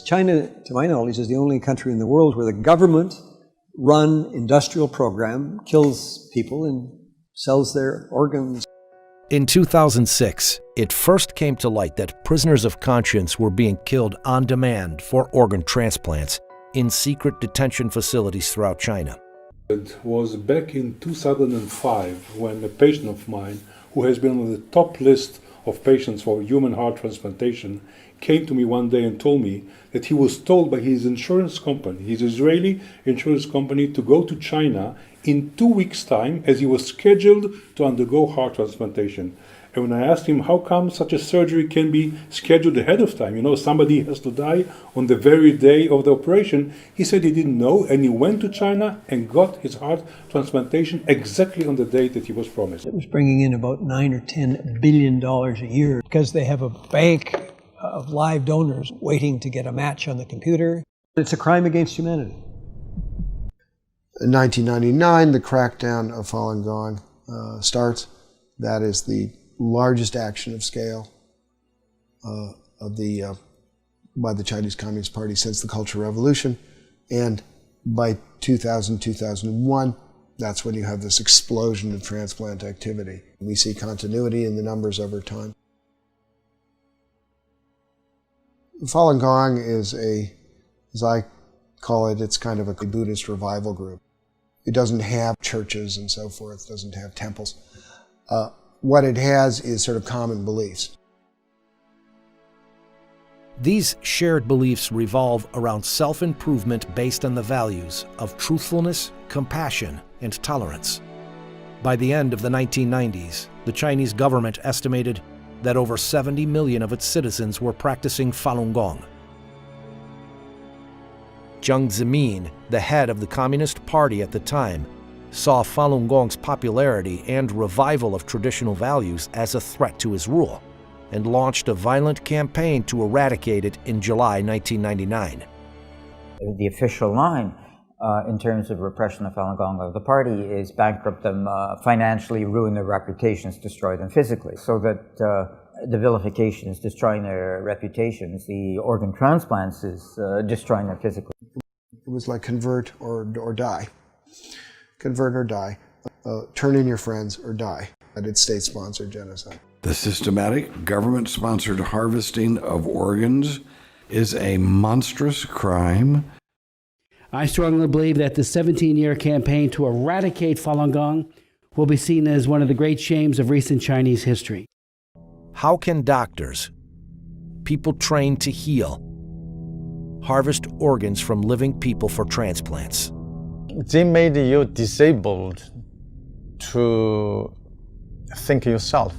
China, to my knowledge, is the only country in the world where the government-run industrial program kills people and sells their organs. In 2006, it first came to light that prisoners of conscience were being killed on demand for organ transplants in secret detention facilities throughout China. It was back in 2005 when a patient of mine, who has been on the top list of patients for human heart transplantation, came to me one day and told me that he was told by his insurance company, his Israeli insurance company, to go to China in 2 weeks' time as he was scheduled to undergo heart transplantation. And when I asked him how come such a surgery can be scheduled ahead of time, somebody has to die on the very day of the operation, he said he didn't know, and he went to China and got his heart transplantation exactly on the date that he was promised. It was bringing in about $9 or $10 billion a year because they have a bank of live donors waiting to get a match on the computer. It's a crime against humanity. In 1999, the crackdown of Falun Gong starts. That is the largest action of scale by the Chinese Communist Party since the Cultural Revolution. And by 2000, 2001, that's when you have this explosion of transplant activity. We see continuity in the numbers over time. Falun Gong is as I call it, it's kind of a Buddhist revival group. It doesn't have churches and so forth, doesn't have temples. What it has is sort of common beliefs. These shared beliefs revolve around self-improvement based on the values of truthfulness, compassion, and tolerance. By the end of the 1990s, the Chinese government estimated that over 70 million of its citizens were practicing Falun Gong. Jiang Zemin, the head of the Communist Party at the time, saw Falun Gong's popularity and revival of traditional values as a threat to his rule, and launched a violent campaign to eradicate it in July 1999. The official line in terms of repression of Falun Gong of the party is bankrupt them financially, ruin their reputations, destroy them physically. So that the vilification is destroying their reputations, the organ transplants is destroying them physically. It was like convert or die. Convert or die. Turn in your friends or die. It's state-sponsored genocide. The systematic, government-sponsored harvesting of organs is a monstrous crime. I strongly believe that the 17-year campaign to eradicate Falun Gong will be seen as one of the great shames of recent Chinese history. How can doctors, people trained to heal, harvest organs from living people for transplants? They made you disabled to think yourself.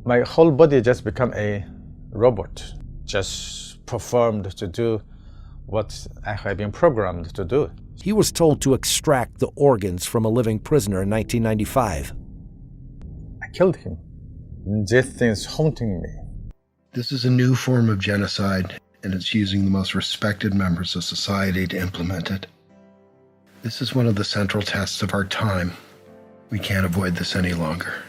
My whole body just become a robot, just performed to do what I have been programmed to do. He was told to extract the organs from a living prisoner in 1995. I killed him. This thing is haunting me. This is a new form of genocide, and it's using the most respected members of society to implement it. This is one of the central tests of our time. We can't avoid this any longer.